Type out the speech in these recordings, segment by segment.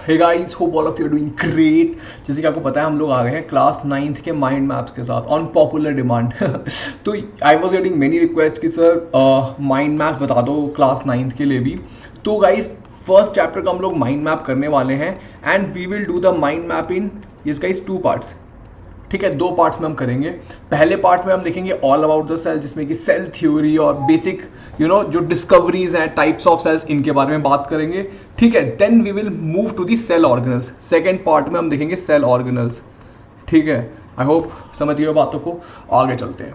Hey guys, hope all of you are doing great. जैसे कि आपको पता है हम लोग आ गए हैं क्लास 9th के माइंड मैप्स के साथ ऑन पॉपुलर डिमांड। तो I was getting many request कि सर माइंड मैप बता दो क्लास 9th के लिए भी। तो गाइस फर्स्ट चैप्टर का हम लोग माइंड मैप करने वाले हैं and we will do the mind map in this guys 2 parts. ठीक है, 2 पार्ट्स में हम करेंगे। पहले पार्ट में हम देखेंगे ऑल अबाउट द सेल, जिसमें कि सेल थ्योरी और बेसिक जो डिस्कवरीज हैं टाइप्स ऑफ सेल्स, इनके बारे में बात करेंगे। ठीक है, then we will move to the cell organelles. Second part में हम देखेंगे सेल ऑर्गेनल्स। ठीक है, आई होप समझ गए बातों को। आगे चलते हैं।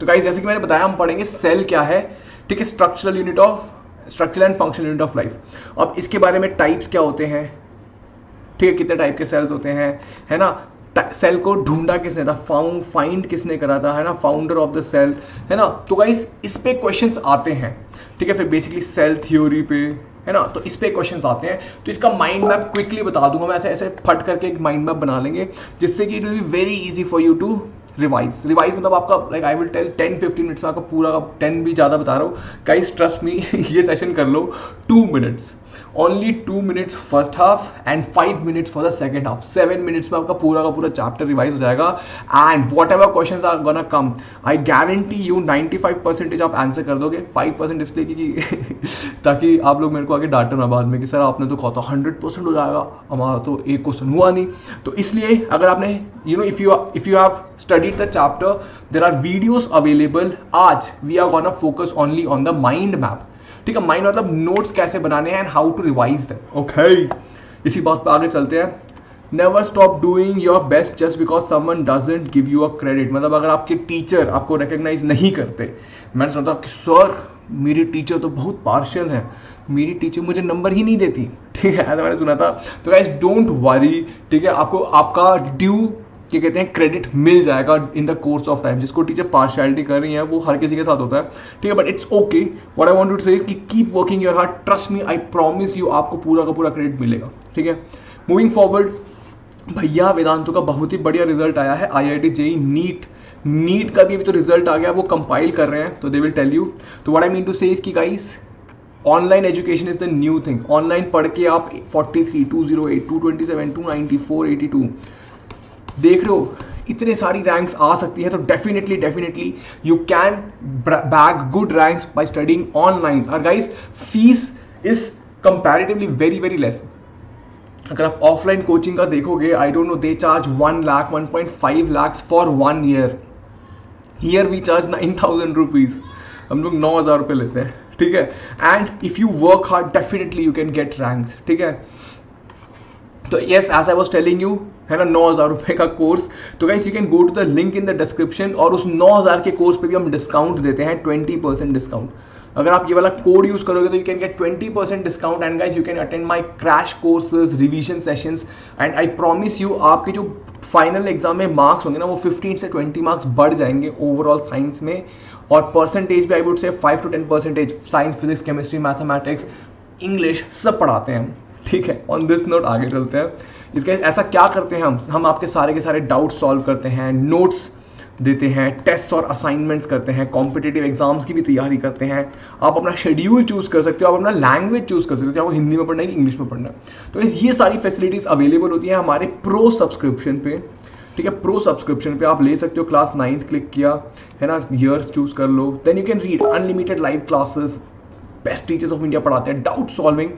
तो गाइस जैसे कि मैंने बताया, हम पढ़ेंगे सेल क्या है। ठीक है, structural and functional unit of life. अब इसके बारे में टाइप्स क्या होते हैं, ठीक है, कितने टाइप के सेल्स होते हैं, है ना। सेल को ढूंढा किसने था, फाइंड किसने करा था, है ना, फाउंडर ऑफ द सेल, है ना। तो गाइस इस पे क्वेश्चंस आते हैं। ठीक है, फिर बेसिकली सेल थ्योरी पे, है ना, तो इस पे क्वेश्चंस आते हैं। तो इसका माइंड मैप क्विकली बता दूंगा मैं, ऐसे ऐसे फट करके एक माइंड मैप बना लेंगे, जिससे कि it will be very easy for you to revise मतलब आपका like I will tell 10-15 minutes में आपका पूरा का 10 भी ज़्यादा बता रहा हूँ गाइस, ट्रस्ट मी। ये सेशन कर लो 2 minutes, only 2 minutes first half and 5 minutes for the second half. 7 minutes में आपका पूरा का पूरा चैप्टर रिवाइज हो जाएगा and whatever questions are gonna come, I guarantee you 95% आप आंसर कर दोगे। 5% इसलिए कि ताकि आप लोग मेरे को आगे डांटो ना बाद में कि सर आपने तो कहा था 100% हो जाएगा, हमारा तो एक क्वेश्चन हुआ नहीं। तो इसलिए अगर आपने if you have studied the chapter, there are videos available. आज we are gonna focus only on the mind map. ठीक है, माइंड मतलब नोट्स कैसे बनाने हैं and how to revise them. Okay, इसी बात पे आगे चलते हैं। Never stop doing your best just because someone doesn't give you a credit. मतलब अगर आपके टीचर आपको रिकॉग्नाइज नहीं करते, मैंने सुना था कि सर मेरी टीचर तो बहुत पार्शियल है, मेरी टीचर मुझे नंबर ही नहीं देती। ठीक है, ऐसा मैंने सुना था। तो गाइस डोंट वरी, ठीक है, आपको आपका ड्यू क्या कहते हैं क्रेडिट मिल जाएगा in the course of time. जिसको टीचर पार्शियलिटी कर रही है वो हर किसी के साथ होता है। ठीक है, but it's okay. What I want to say is कि keep working your heart, trust me, I promise you आपको पूरा का पूरा क्रेडिट मिलेगा। ठीक है, मूविंग फॉरवर्ड, भैया वेदांतों का बहुत ही बढ़िया रिजल्ट आया है। IIT JEE नीट का भी अभी तो रिजल्ट आ गया, वो कंपाइल कर रहे हैं, तो दे विल टेल यू। तो what I mean to say is कि guys online education is the new thing. Online पढ़ के आप 43, 208, 227, 294, 82 देख रहे हो, इतने सारी रैंक्स आ सकती है। तो definitely you can bag good ranks by studying online. और guys fees is comparatively very very less. अगर आप ऑफलाइन कोचिंग का देखोगे, I don't know, they charge 1 lakh 1.5 lakh for 1 year. Here we charge 9,000 rupees, हम लोग 9,000 रुपये लेते हैं। ठीक है, and if you work hard definitely you can get ranks. ठीक है, तो yes as I was telling you, है ना, 9,000 रुपये का कोर्स। तो guys you can go to the link in the description, और उस 9,000 के कोर्स पे भी हम डिस्काउंट देते हैं, 20% डिस्काउंट। अगर आप ये वाला कोड यूज करोगे तो you can gate 20% discount and guys you can attend my crash courses, revision sessions and I promise you आपके जो फाइनल एग्जाम में मार्क्स होंगे ना, वो 15 से 20 मार्क्स बढ़ जाएंगे ओवरऑल साइंस में। और परसेंटेज भी I would say 5 to 10% science, physics, chemistry, mathematics, English सब पढ़ाते हैं हम। ठीक है, ऑन दिस नोट आगे चलते हैं। इसके ऐसा क्या करते हैं हम आपके सारे के सारे डाउट सॉल्व करते हैं, नोट्स देते हैं, टेस्ट और असाइनमेंट्स करते हैं, कॉम्पिटिटिव एग्जाम्स की भी तैयारी करते हैं। आप अपना शेड्यूल चूज कर सकते हो, आप अपना लैंग्वेज चूज कर सकते हो कि आपको हिंदी में पढ़ना है कि इंग्लिश में पढ़ना है। तो ये सारी फैसिलिटीज अवेलेबल होती हैं हमारे प्रो सब्सक्रिप्शन पे। ठीक है, प्रो सब्सक्रिप्शन पे आप ले सकते हो। क्लास 9th क्लिक किया, है ना, ईयर्स चूज कर लो, then you can read unlimited live classes, best teachers of India पढ़ाते हैं, डाउट सॉल्विंग।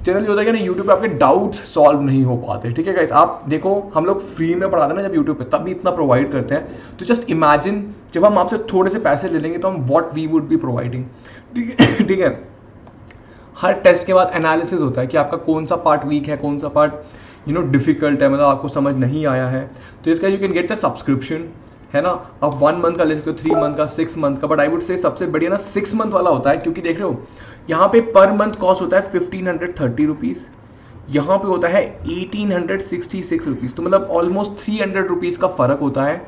जनरली होता है कि ना यूट्यूब पे आपके डाउट्स सॉल्व नहीं हो पाते। ठीक है गाइस, आप देखो हम लोग फ्री में पढ़ाते हैं ना जब यूट्यूब पे, तब भी इतना प्रोवाइड करते हैं। तो जस्ट इमेजिन जब हम आपसे थोड़े से पैसे ले लेंगे तो हम what we would be providing. ठीक है, हर टेस्ट के बाद एनालिसिस होता है कि आपका कौन सा पार्ट वीक है, कौन सा पार्ट डिफिकल्ट है, मतलब आपको समझ नहीं आया है। तो इसका you can get the subscription, है ना। आप 1 मंथ का ले सकते हो, 3 मंथ का, 6 मंथ का, बट आई वुड से सबसे बढ़िया ना 6 मंथ वाला होता है, क्योंकि देख रहे हो यहाँ पे पर मंथ कॉस्ट होता है 1,530 रुपीज़, यहाँ पे होता है 1,866 रुपीज़। तो मतलब ऑलमोस्ट 300 रुपीज़ का फर्क होता है।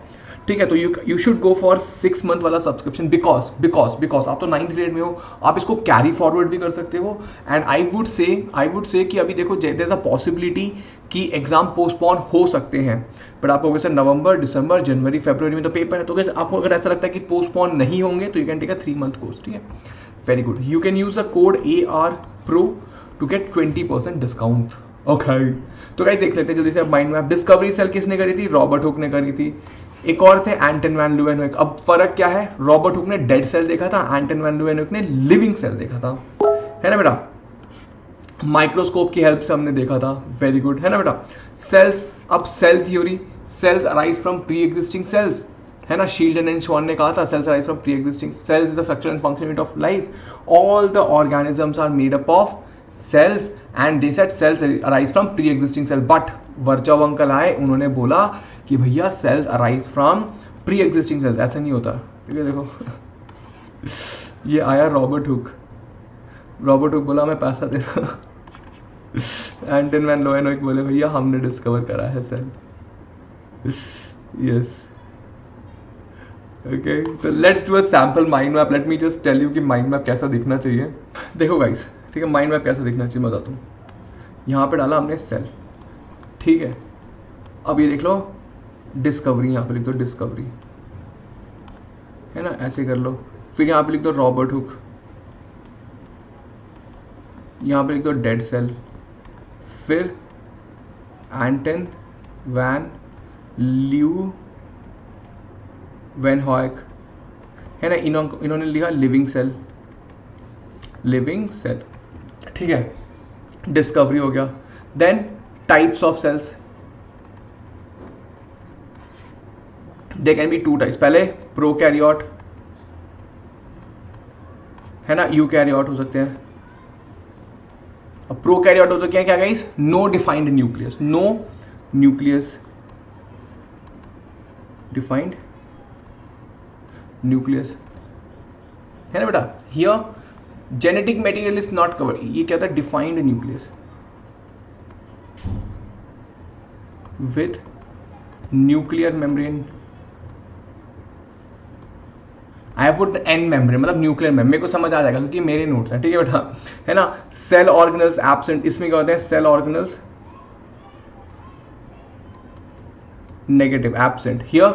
ठीक है, तो you should go for 6 month वाला सब्सक्रिप्शन बिकॉज आप तो 9th ग्रेड में हो, आप इसको कैरी फॉरवर्ड भी कर सकते हो। एंड आई वुड से कि अभी देखो देयर इज अ पॉसिबिलिटी कि एग्जाम पोस्टपोन हो सकते हैं, बट आपको वैसे नवंबर, दिसंबर, जनवरी, फरवरी में तो पेपर है। तो कैसे आपको अगर ऐसा लगता है कि पोस्टपोन नहीं होंगे तो you can take a 3 month course. ठीक है, very good, you can use the code AR PRO to get 20% discount okay तो गाइस देख लेते हैं जल्दी से माइंड मैप। डिस्कवरी सेल किसने करी थी? रॉबर्ट हुक ने करी थी। एक और थे एंटन वैन ल्यूवेनहोइक। अब फर्क क्या है? रॉबर्ट हुक ने डेड सेल देखा था, एंटन वैन ल्यूवेनहोइक ने लिविंग सेल देखा था, है ना बेटा। माइक्रोस्कोप की हेल्प से हमने देखा था, वेरी गुड, है ना बेटा। सेल्स, अब cell theory, cells arise from pre existing cells, है ना। शील्डन एंड श्वान ने कहा था cells arise from pre existing cells is the structure and function unit of life, all the organisms are made up of cells and they said cells arise from pre-existing cell, but Virchow uncle आए, उन्होंने बोला कि भैया cells arise from pre-existing cells। ऐसा नहीं होता, ठीक है। देखो ये आया रॉबर्ट हुक, रॉबर्ट हुक बोला मैं पैसा दे रहा, एंटन वैन ल्यूवेनहोइक बोले भैया हमने डिस्कवर करा है सेल। यस ओके, तो let's do a sample mind map. Let me just tell you कि माइंड मैप कैसा दिखना चाहिए। देखो गाइस, ठीक है, माइंड मैप कैसा दिखना चाहिए मैं बताता हूँ। यहाँ पे डाला हमने सेल, ठीक है। अब ये देख लो डिस्कवरी, यहाँ पे लिख दो डिस्कवरी, है ना, ऐसे कर लो। फिर यहाँ पे लिख दो रॉबर्ट हुक, यहाँ पे लिख दो डेड सेल, फिर एंटन वैन ल्यूवेनहोइक, है ना, इन्होंने लिखा लिविंग सेल, लिविंग सेल, ठीक है। डिस्कवरी हो गया। Then types of cells, they can be two types. पहले प्रोकैरियोट, है ना, यूकैरियोट हो सकते हैं। अब प्रोकैरियोट हो सकते हैं क्या guys? No defined nucleus, no nucleus defined nucleus, है ना बेटा। Here genetic material is not covered, ये क्या था? Defined nucleus with nuclear membrane, I put an membrane, मतलब न्यूक्लियर मेम्ब्रेन। मेरे को समझ आ जाएगा क्योंकि मेरे नोट्स हैं, ठीक है बेटा, है ना। सेल ऑर्गेनल्स एब्सेंट, इसमें क्या होते हैं? Cell organelles negative, absent. Here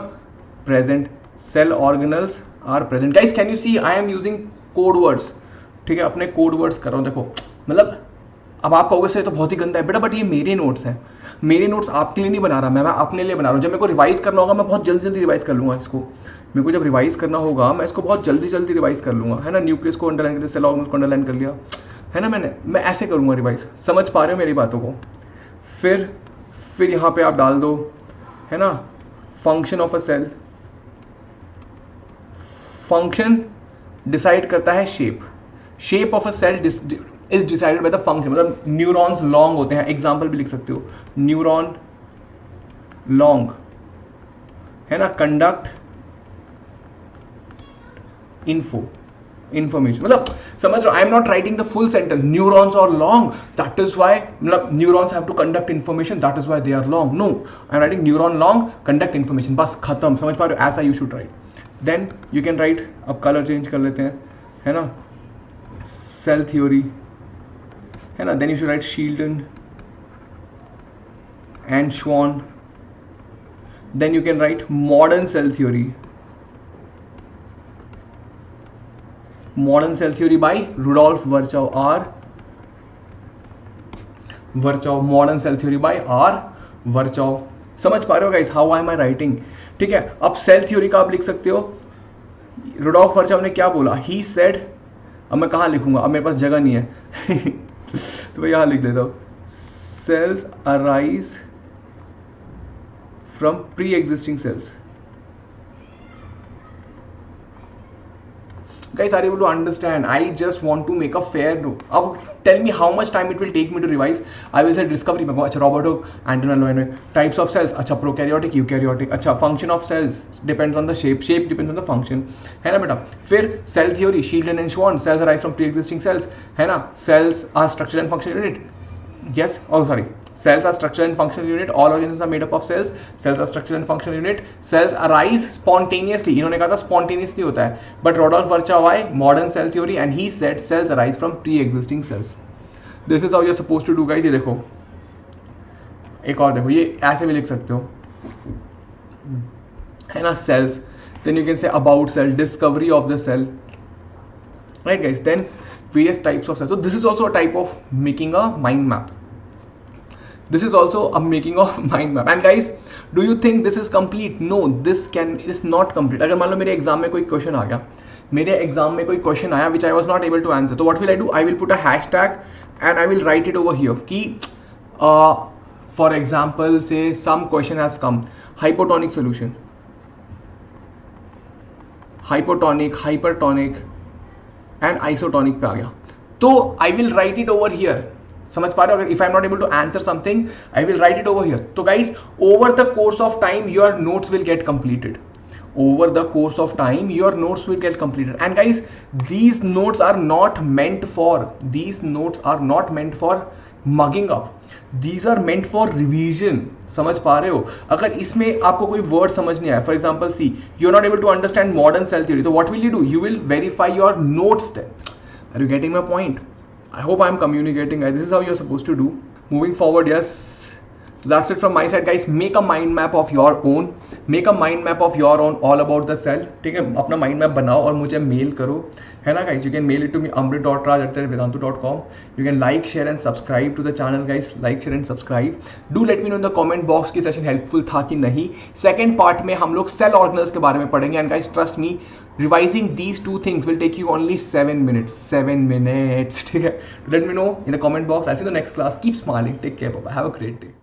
present, cell organelles are present. Guys can you see I am using code words, ठीक है, अपने कोड वर्ड्स कर रहा हूँ। देखो मतलब अब आप कहोगे सर तो बहुत ही गंदा है बेटा, बट ये मेरे नोट्स हैं, मेरे नोट्स आपके लिए नहीं बना रहा मैं अपने लिए बना रहा हूँ। जब मेरे को रिवाइज करना होगा मैं बहुत जल्दी जल्दी रिवाइज कर लूँगा इसको, मेरे को जब रिवाइज करना होगा मैं इसको बहुत जल्दी जल्दी रिवाइज कर लूँगा, है ना। न्यूक्लियस को अंडरलाइन कर दिया, सेल ऑर्गेनल्स को अंडरलाइन कर लिया, है ना। मैं ऐसे करूँगा रिवाइज, समझ पा रहे हो मेरी बातों को। फिर यहाँ पे आप डाल दो, है ना, function of a cell. Function decide करता है shape of a cell is decided by the function, मतलब न्यूरॉन्स लॉन्ग होते हैं, एग्जाम्पल भी लिख सकते हो, न्यूरॉन लॉन्ग, है ना, कंडक्ट इंफॉर्मेशन, मतलब समझ रहे हो। I am not writing the full sentence, neurons are long that is why, मतलब neurons have to conduct information that is why they are long. No, I am writing neuron long conduct information, बस खत्म, समझ पा रहे हो, ऐसा you should write. Then you can write, अब colour change कर लेते हैं, है ना, सेल थ्योरी, है ना। Then you should write Schleiden and श्वान। Then you can write modern cell theory, modern cell theory by Rudolf Virchow, R. Virchow, modern cell theory by R. Virchow। समझ पा रहे हो guys how I am I writing, ठीक है। अब cell theory का आप लिख सकते हो, रुडोल्फ वर्चाव ने क्या बोला, ही सेड। अब मैं कहाँ लिखूंगा, अब मेरे पास जगह नहीं है तो मैं यहाँ लिख देता हूँ, cells arise from pre existing cells. Guys, are you able to understand? I just want to make a fair note. Now, tell me how much time it will take me to revise. I will say discovery में अच्छा Robert Hooke, Anton Louis, types of cells अच्छा prokaryotic, eukaryotic, अच्छा function of cells depends on the shape depends on the function, है ना बेटा। फिर cell theory, Sheldon and Schwann, cells arise from pre-existing cells, है ना। cells are structure and function unit, yes, oh sorry, cells are structure and functional unit, all organisms are made up of cells, cells are structure and functional unit, cells arise spontaneously, इन्होंने कहा था spontaneously होता है, but Rudolf Virchow आए, modern cell theory, and he said cells arise from pre-existing cells। this is how you're supposed to do guys। ये देखो एक और देखो, ये ऐसे भी लिख सकते हो, है ना, cells, then you can say about cell, discovery of the cell, right guys। then various types of cells, so this is also a type of making a mind map। This is also a making of mind map. And guys, do you think this is complete? No, this is not complete. अगर मान लो मेरे exam में कोई question आ गया, मेरे exam में कोई question आया which I was not able to answer, तो what will I do? I will put a hashtag and I will write it over here कि for example say some question has come, hypotonic solution, hypotonic, hypertonic and isotonic पे आ गया, तो I will write it over here. समझ पा रहे हो? अगर if I am not able to answer something, I will write it over here. तो guys, over the course of time your notes will get completed. Over the course of time your notes will get completed. And guys, these notes are not meant for mugging up. These are meant for revision. समझ पा रहे हो? अगर इसमें आपको कोई word समझ नहीं आया, for example see you are not able to understand modern cell theory, तो what will you do? You will verify your notes there. Are you getting my point? I hope I am communicating, guys. This is how you're supposed to do. Moving forward, yes. That's it from my side, guys. Make a mind map of your own. Make a mind map of your own all about the cell. ठीक है, अपना mind map बनाओ और मुझे mail करो, है ना guys? You can mail it to me amrit.raj@vedantu.com. You can like, share and subscribe to the channel, guys. Like, share and subscribe. Do let me know in the comment box कि session helpful था कि नहीं. Second part में हम लोग cell organelles के बारे में पढ़ेंगे. And guys, trust me, revising these two things will take you only 7 minutes. 7 minutes. ठीक है? Let me know in the comment box. I'll see you in the next class. Keep smiling. Take care. Bye. Have a great day.